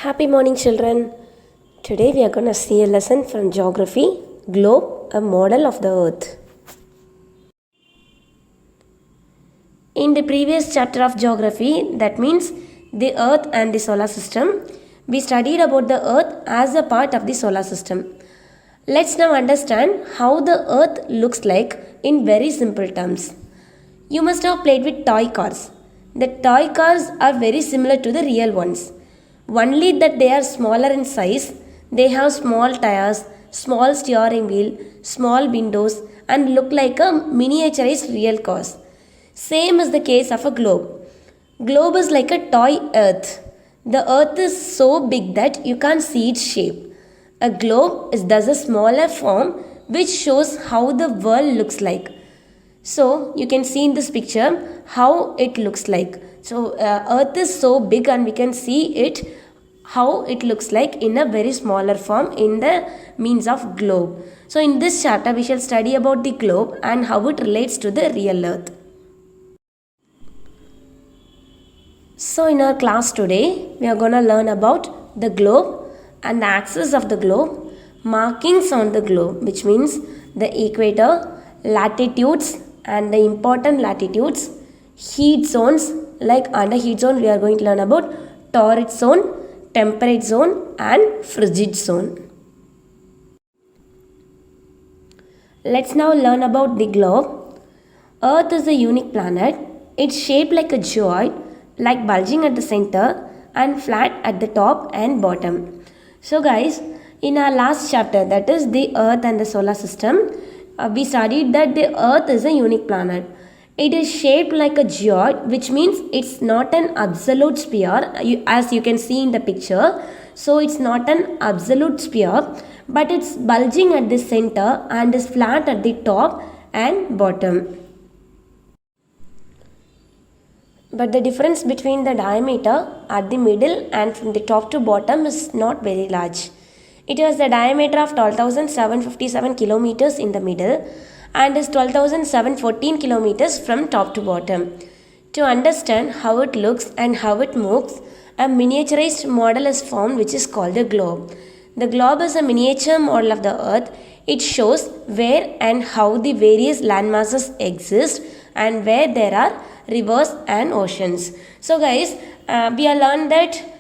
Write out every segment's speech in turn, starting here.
Happy morning, children. Today we are going to see a lesson from Geography Globe, a model of the Earth. In the previous chapter of Geography, that means the Earth and the solar system, we studied about the Earth as a part of the solar system. Let's now understand how the Earth looks like in very simple terms. You must have played with toy cars. The toy cars are very similar to the real ones. Only that they are smaller in size, they have small tires, small steering wheel, small windows and look like a miniaturized real cars. Same is the case of a globe. Globe is like a toy earth. The earth is so big that you can't see its shape. A globe is thus a smaller form which shows how the world looks like. So you can see in this picture how it looks like. So earth is so big and we can see it how it looks like in a very smaller form in the means of globe. So in this chapter we shall study about the globe and how it relates to the real earth. So in our class today we are going to learn about the globe and the axis of the globe, markings on the globe, which means the equator, latitudes and the important latitudes, heat zones, like under heat zone we are going to learn about torrid zone, temperate zone and frigid zone. Let's now learn about the globe. Earth is a unique planet. It's shaped like a geoid, like bulging at the center and flat at the top and bottom. So guys, in our last chapter, that is the Earth and the solar system, we studied that the Earth is a unique planet. It is shaped like a geoid, which means it's not an absolute sphere, as you can see in the picture. So it's not an absolute sphere, but it's bulging at the center and is flat at the top and bottom. But the difference between the diameter at the middle and from the top to bottom is not very large. It has the diameter of 12,757 kilometers in the middle and is 12,714 kilometers from top to bottom. To understand how it looks and how it moves, a miniaturized model is formed which is called a globe. The globe is a miniature model of the Earth. It shows where and how the various landmasses exist and where there are rivers and oceans. So guys, we have learned that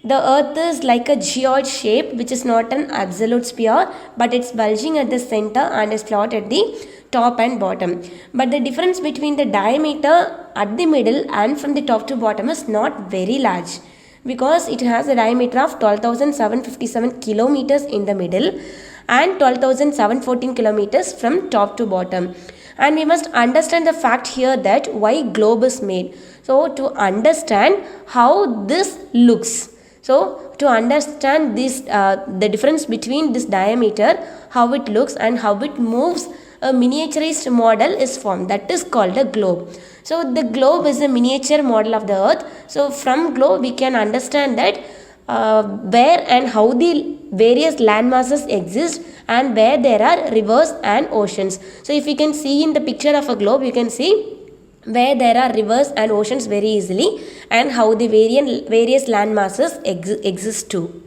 the earth is like a geoid shape which is not an absolute sphere, but it's bulging at the center and is flat at the top and bottom. But the difference between the diameter at the middle and from the top to bottom is not very large, because it has a diameter of 12,757 kilometers in the middle and 12,714 kilometers from top to bottom. And we must understand the fact here that why globe is made. So to understand how this looks, so to understand this, the difference between this diameter, how it looks and how it moves, a miniaturized model is formed, that is called a globe. So the globe is a miniature model of the earth. So from globe we can understand that where and how the various landmasses exist and where there are rivers and oceans. So if you can see in the picture of a globe, you can see where there are rivers and oceans very easily and how the various landmasses exist too.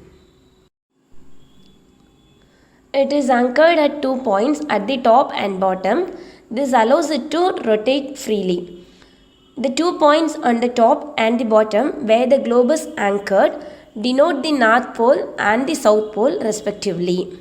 It is anchored at 2 points at the top and bottom. This allows it to rotate freely. The 2 points on the top and the bottom where the globe is anchored denote the North Pole and the South Pole respectively.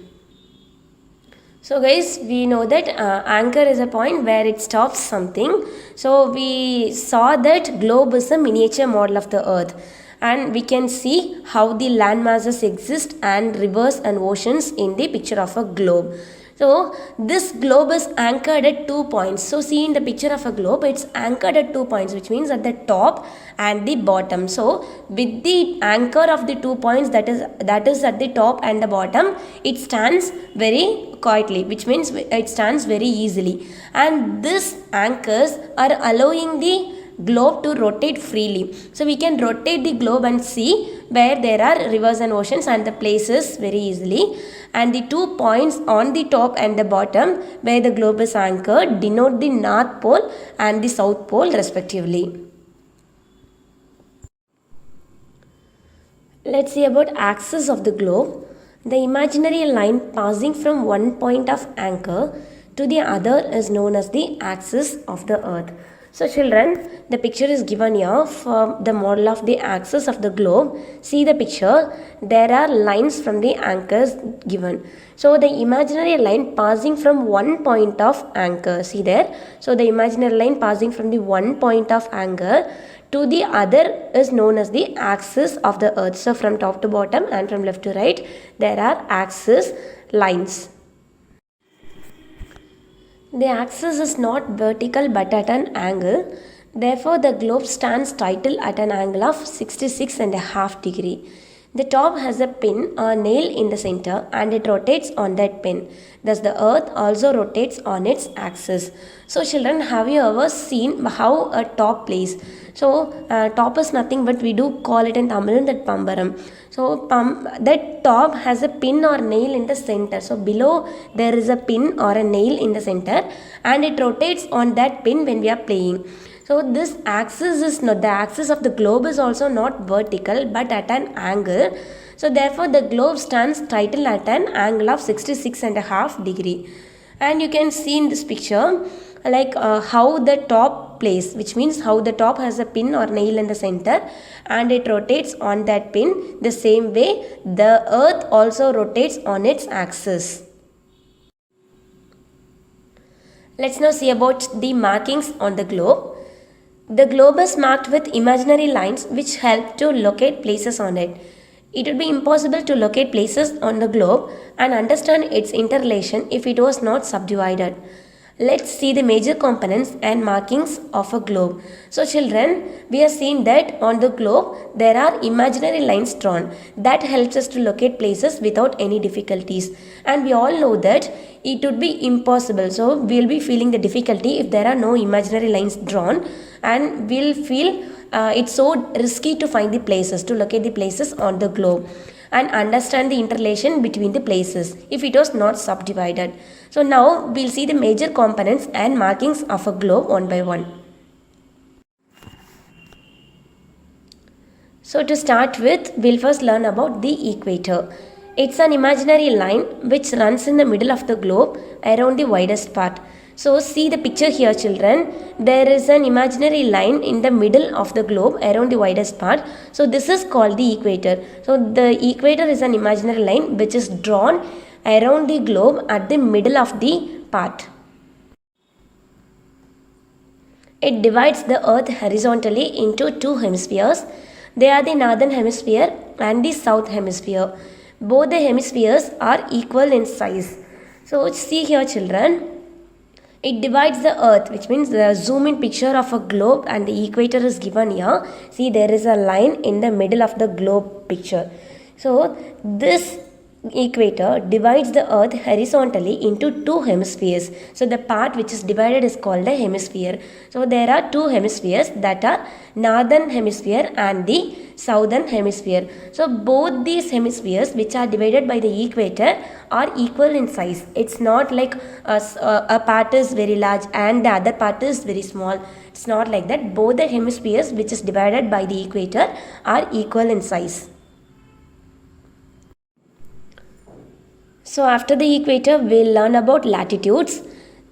So guys, we know that anchor is a point where it stops something. So we saw that globe is a miniature model of the earth, and we can see how the land masses exist and rivers and oceans in the picture of a globe. So this globe is anchored at 2 points. So see in the picture of a globe, it's anchored at 2 points, which means at the top and the bottom. So with the anchor of the 2 points, that is at the top and the bottom, it stands very quietly, which means it stands very easily. And these anchors are allowing the globe to rotate freely. So we can rotate the globe and see where there are rivers and oceans and the places very easily. And the 2 points on the top and the bottom where the globe is anchored denote the North Pole and the South Pole respectively. Let's see about axis of the globe. The imaginary line passing from one point of anchor to the other is known as the axis of the earth. So children, the picture is given here for the model of the axis of the globe. See the picture, there are lines from the anchors given. So the imaginary line passing from one point of anchor, see there. So the imaginary line passing from the one point of anchor to the other is known as the axis of the earth. So from top to bottom and from left to right, there are axis lines. The axis is not vertical but at an angle. Therefore, the globe stands title at an angle of 66.5 degree. The top has a pin or nail in the center and it rotates on that pin. Thus, the earth also rotates on its axis. So, children, have you ever seen how a top plays? So, top is nothing but we do call it in Tamil that Pambaram. So, that top has a pin or nail in the center. So, below there is a pin or a nail in the center and it rotates on that pin when we are playing. So this axis is not, the axis of the globe is also not vertical but at an angle. So therefore the globe stands title at an angle of 66.5 degree. And you can see in this picture like how the top plays, which means how the top has a pin or nail in the center and it rotates on that pin. The same way the earth also rotates on its axis. Let's now see about the markings on the globe. The globe is marked with imaginary lines which help to locate places on it. It would be impossible to locate places on the globe and understand its interrelation if it was not subdivided. Let's see the major components and markings of a globe. So children, we have seen that on the globe there are imaginary lines drawn that helps us to locate places without any difficulties. And we all know that it would be impossible. So we will be feeling the difficulty if there are no imaginary lines drawn, and we'll feel it's so risky to find the places, to locate the places on the globe and understand the interrelation between the places if it was not subdivided. So now we'll see the major components and markings of a globe one by one. So to start with, we'll first learn about the equator. It's an imaginary line which runs in the middle of the globe around the widest part. So see the picture here children, there is an imaginary line in the middle of the globe around the widest part. So this is called the equator. So the equator is an imaginary line which is drawn around the globe at the middle of the part. It divides the earth horizontally into two hemispheres. They are the northern hemisphere and the south hemisphere. Both the hemispheres are equal in size. So see here children, it divides the earth, which means the zoom in picture of a globe and the equator is given here. See, there is a line in the middle of the globe picture. So this equator divides the earth horizontally into two hemispheres. So the part which is divided is called a hemisphere. So there are two hemispheres, that are northern hemisphere and the southern hemisphere. So both these hemispheres which are divided by the equator are equal in size. It's not like a part is very large and the other part is very small. It's not like that. Both the hemispheres which is divided by the equator are equal in size. So after the equator, we'll learn about latitudes.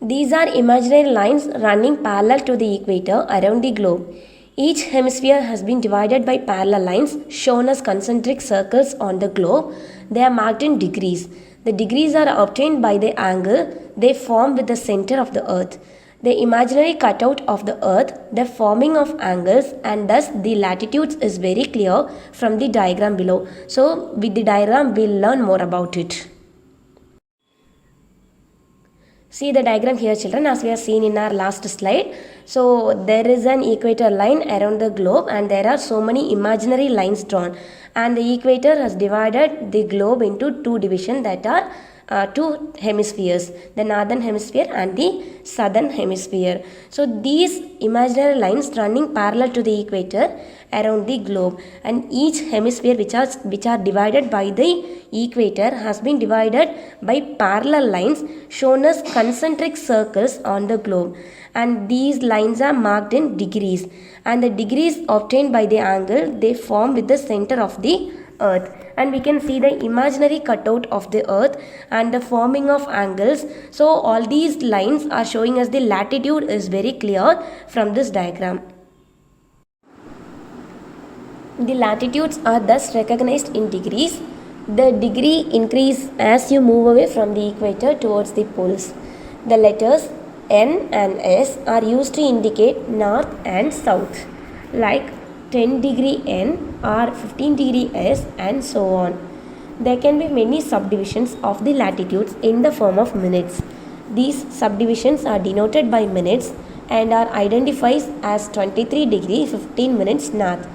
These are imaginary lines running parallel to the equator around the globe. Each hemisphere has been divided by parallel lines shown as concentric circles on the globe. They are marked in degrees. The degrees are obtained by the angle they form with the center of the earth. The imaginary cutout of the earth, the forming of angles, and thus the latitudes is very clear from the diagram below. So with the diagram, we'll learn more about it. See the diagram here children, as we have seen in our last slide. So there is an equator line around the globe and there are so many imaginary lines drawn, and the equator has divided the globe into two divisions, that are two hemispheres, the northern hemisphere and the southern hemisphere. So these imaginary lines running parallel to the equator around the globe, and each hemisphere which are divided by the equator has been divided by parallel lines shown as concentric circles on the globe, and these lines are marked in degrees, and the degrees obtained by the angle they form with the center of the earth, and we can see the imaginary cutout of the earth and the forming of angles. So all these lines are showing us the latitude is very clear from this diagram. The latitudes are thus recognized in degrees. The degree increase as you move away from the equator towards the poles. The letters N and S are used to indicate north and south, like 10 degree N or 15 degree S and so on. There can be many subdivisions of the latitudes in the form of minutes. These subdivisions are denoted by minutes and are identified as 23 degree 15 minutes north.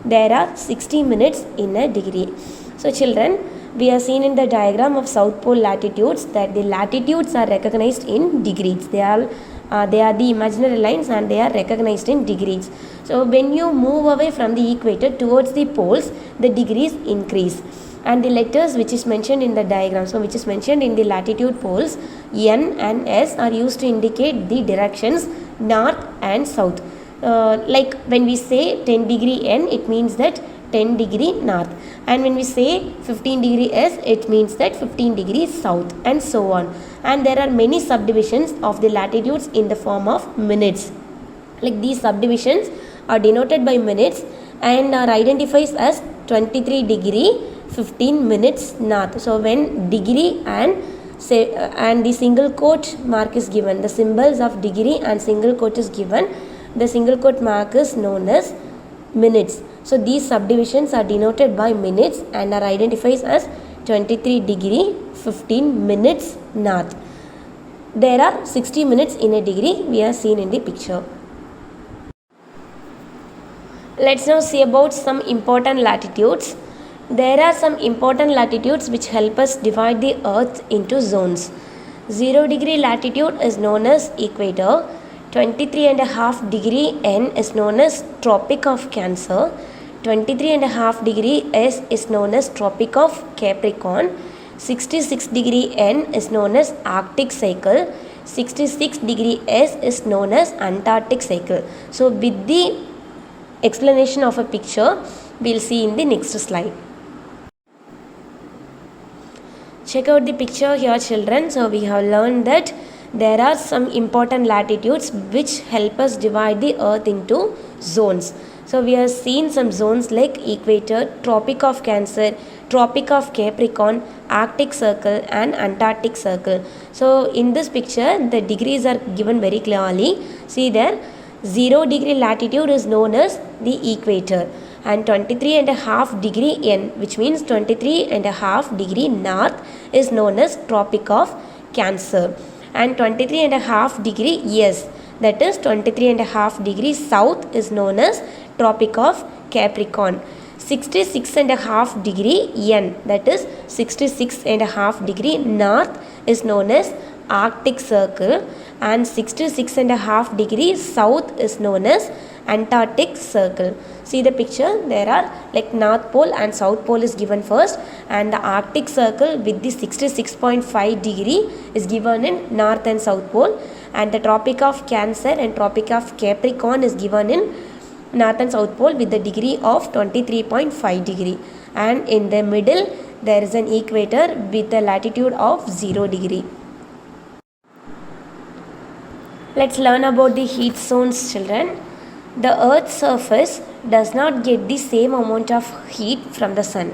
There are 60 minutes in a degree. So children, we have seen in the diagram of South Pole latitudes that the latitudes are recognized in degrees. They are the imaginary lines and they are recognized in degrees. So when you move away from the equator towards the poles, the degrees increase. And the letters which is mentioned in the diagram, so which is mentioned in the latitude poles, N and S are used to indicate the directions north and south. Like when we say 10 degree N, it means that 10 degree north, and when we say 15 degree S, it means that 15 degrees south, and so on. And there are many subdivisions of the latitudes in the form of minutes. Like these subdivisions are denoted by minutes and are identified as 23 degree 15 minutes north. So when degree and the single quote mark is given, the symbols of degree and single quote is given, the single quote mark is known as minutes. So these subdivisions are denoted by minutes and are identified as 23 degree 15 minutes north. There are 60 minutes in a degree we are seen in the picture. Let's now see about some important latitudes. There are some important latitudes which help us divide the earth into zones. 0 degree latitude is known as equator. 23.5 degree N is known as Tropic of Cancer. 23.5 degree S is known as Tropic of Capricorn. 66 degree N is known as Arctic Circle. 66 degree S is known as Antarctic Circle. So with the explanation of a picture, we'll see in the next slide. Check out the picture here, children. So we have learned that there are some important latitudes which help us divide the earth into zones. So we have seen some zones like equator, Tropic of Cancer, Tropic of Capricorn, Arctic Circle and Antarctic Circle. So in this picture, the degrees are given very clearly. See there, 0 degree latitude is known as the equator, and 23.5 degree N, which means 23.5 degree north, is known as Tropic of Cancer, and 23.5 degree S, that is 23.5 degree south, is known as Tropic of Capricorn. 66.5 degree N, that is 66.5 degree north, is known as Arctic Circle, and 66.5 degree south is known as Antarctic Circle. See the picture, there are like North Pole and South Pole is given first, and the Arctic Circle with the 66.5 degree is given in North and South Pole, and the Tropic of Cancer and Tropic of Capricorn is given in North and South Pole with the degree of 23.5 degree, and in the middle there is an equator with a latitude of 0 degree. Let's learn about the heat zones, children. The Earth's surface does not get the same amount of heat from the sun.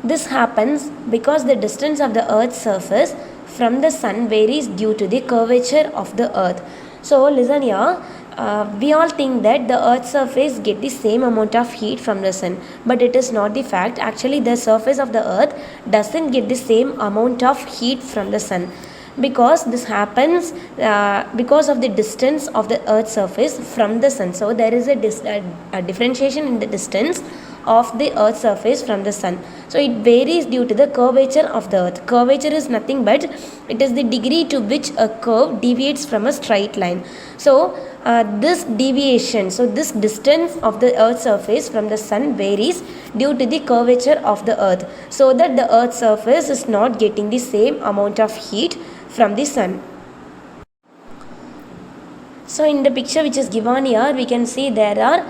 This happens because the distance of the Earth's surface from the sun varies due to the curvature of the Earth. So listen here, we all think that the Earth's surface get the same amount of heat from the sun, but it is not the fact. Actually, the surface of the Earth doesn't get the same amount of heat from the sun, because this happens because of the distance of the Earth's surface from the sun. So there is a differentiation in the distance of the Earth's surface from the sun. So it varies due to the curvature of the Earth. Curvature is nothing but it is the degree to which a curve deviates from a straight line. So this deviation, so this distance of the Earth's surface from the sun varies due to the curvature of the Earth, so that the Earth's surface is not getting the same amount of heat from the sun. So in the picture which is given here, we can see there are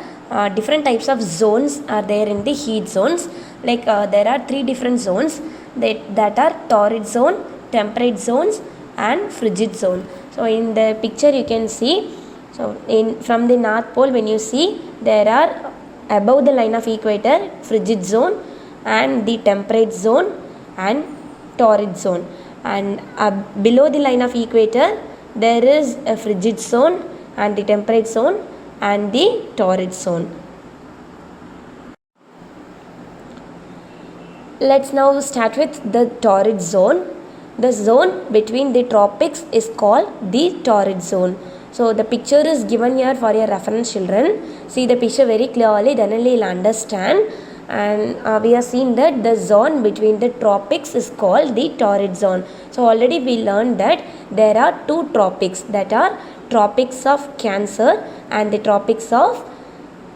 different types of zones are there in the heat zones. Like there are three different zones that are torrid zone, temperate zones and frigid zone. So in the picture you can see, so from the North Pole when you see, there are above the line of equator frigid zone and the temperate zone and torrid zone, and below the line of equator there is a frigid zone and the temperate zone and the torrid zone. Let's now start with the torrid zone. The zone between the tropics is called the torrid zone. So the picture is given here for your reference, children. See the picture very clearly, then only you'll understand. And we have seen that the zone between the tropics is called the torrid zone. So already we learned that there are two tropics, that are tropics of Cancer and the tropics of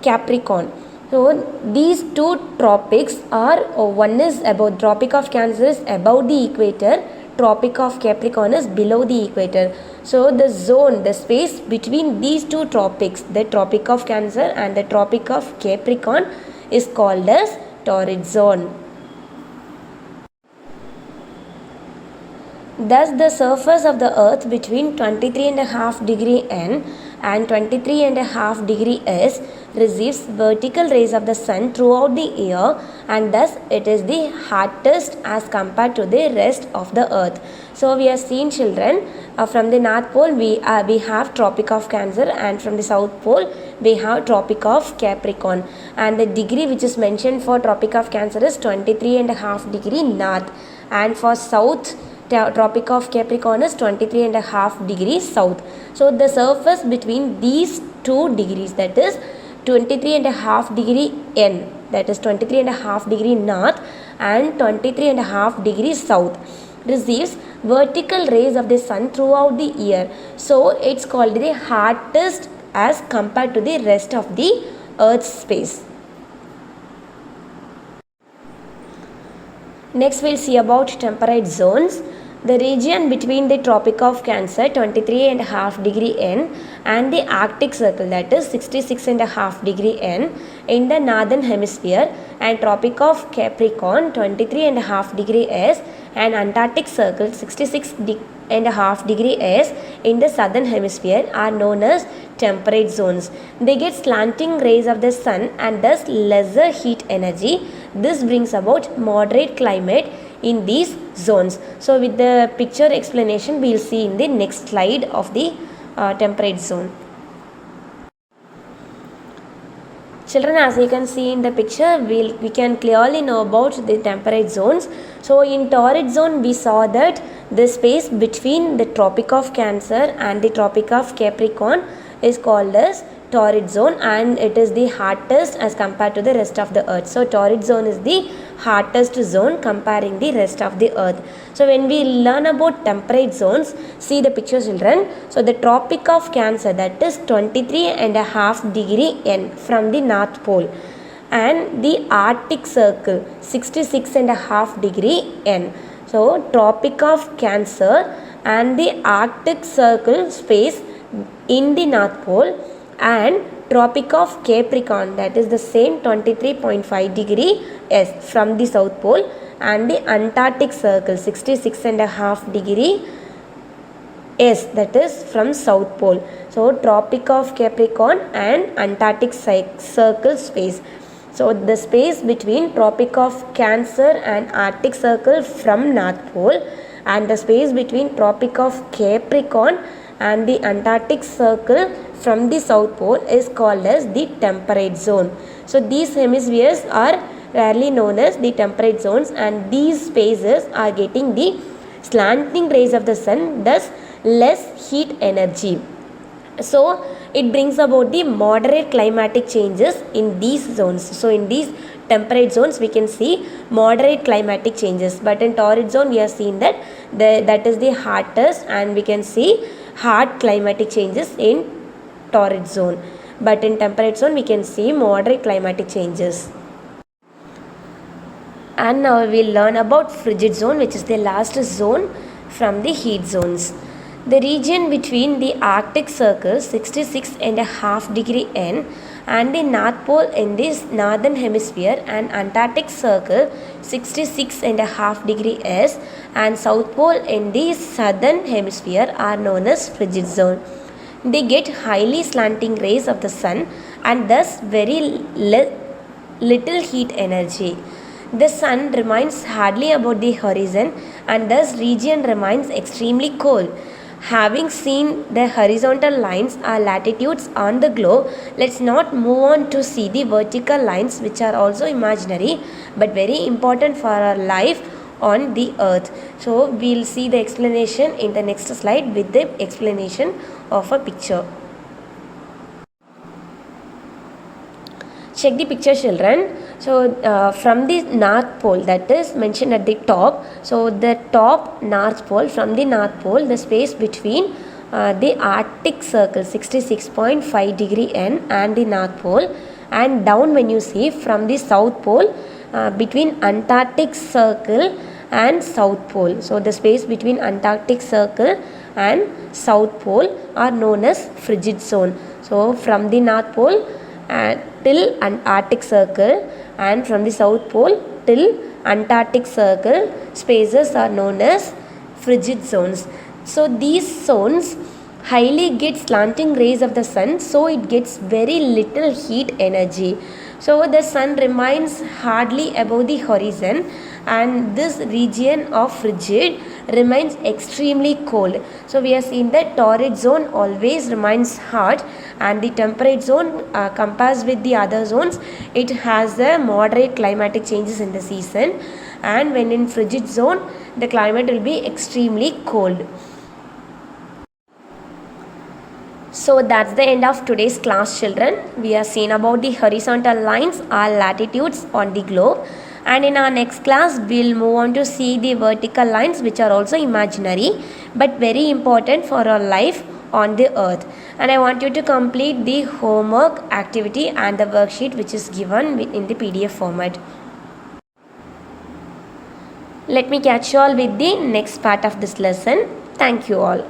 Capricorn. So these two tropics are, one is above, Tropic of Cancer is above the equator, Tropic of Capricorn is below the equator. So the zone, the space between these two tropics, the Tropic of Cancer and the Tropic of Capricorn, is called as torrid zone. Thus the surface of the earth between 23.5 degree N and 23.5 degree S receives vertical rays of the sun throughout the year, and thus it is the hottest as compared to the rest of the earth. So we have seen, children, from the North Pole we have Tropic of Cancer, and from the South Pole we have Tropic of Capricorn, and the degree which is mentioned for Tropic of Cancer is 23.5 degree north, and for South Tropic of Capricorn is 23.5 degrees south. So the surface between these two degrees, that is 23.5 degree N, that is 23.5 degree north and 23.5 degrees south, receives vertical rays of the sun throughout the year. So it's called the hottest as compared to the rest of the earth's space. Next we'll see about temperate zones. The region between the Tropic of Cancer 23.5 degree N and the Arctic Circle, that is 66.5 degree N in the northern hemisphere, and Tropic of Capricorn 23.5 degree S and Antarctic Circle 66.5 degree S in the southern hemisphere are known as temperate zones. They get slanting rays of the sun and thus lesser heat energy. This brings about moderate climate in these zones. So with the picture explanation we will see in the next slide of the temperate zone. Children, as you can see in the picture, we can clearly know about the temperate zones. So in torrid zone we saw that the space between the Tropic of Cancer and the Tropic of Capricorn is called as torrid zone, and it is the hottest as compared to the rest of the earth. So torrid zone is the hottest zone comparing the rest of the earth. So when we learn about temperate zones, see the picture, children. So the Tropic of Cancer, that is 23.5 degree N from the North Pole, and the Arctic Circle 66.5 degree N. So Tropic of Cancer and the Arctic Circle space in the North Pole, and Tropic of Capricorn, that is the same 23.5 degree S from the South Pole, and the Antarctic Circle 66.5 degree S, that is from South Pole. So Tropic of Capricorn and Antarctic Circle space. So the space between Tropic of Cancer and Arctic Circle from North Pole, and the space between Tropic of Capricorn and the Antarctic Circle from the South Pole is called as the temperate zone. So these hemispheres are rarely known as the temperate zones, and these spaces are getting the slanting rays of the sun, thus less heat energy. So it brings about the moderate climatic changes in these zones. So in these temperate zones we can see moderate climatic changes, but in torrid zone we have seen that that is the hottest, and we can see hard climatic changes in torrid zone, but in temperate zone we can see moderate climatic changes. And now we will learn about frigid zone, which is the last zone from the heat zones. The region between the Arctic Circle 66.5 degree N and the North Pole in this northern hemisphere and Antarctic Circle 66.5 degree S and South Pole in the southern hemisphere are known as frigid zone. They get highly slanting rays of the sun and thus very little heat energy. The sun remains hardly above the horizon and thus region remains extremely cold. Having seen the horizontal lines or latitudes on the globe, let's not move on to see the vertical lines, which are also imaginary but very important for our life on the earth. So we'll see the explanation in the next slide with the explanation of a picture. Check the picture, children. So from the North Pole, that is mentioned at the top, so the top North Pole, from the North Pole, the space between the Arctic Circle 66.5 degree N and the North Pole, and down when you see from the South Pole between Antarctic Circle and South Pole. So the space between Antarctic Circle and South Pole are known as frigid zone. So from the North Pole till Arctic Circle and from the South Pole till Antarctic Circle spaces are known as frigid zones. So these zones highly get slanting rays of the sun, so it gets very little heat energy. So the sun remains hardly above the horizon and this region of frigid remains extremely cold. So we have seen that torrid zone always remains hot and the temperate zone compared with the other zones, it has a moderate climatic changes in the season, and when in frigid zone the climate will be extremely cold. So that's the end of today's class, children. We have seen about the horizontal lines or latitudes on the globe, and in our next class we'll move on to see the vertical lines, which are also imaginary but very important for our life on the earth. And I want you to complete the homework activity and the worksheet which is given in the PDF format. Let me catch you all with the next part of this lesson. Thank you all.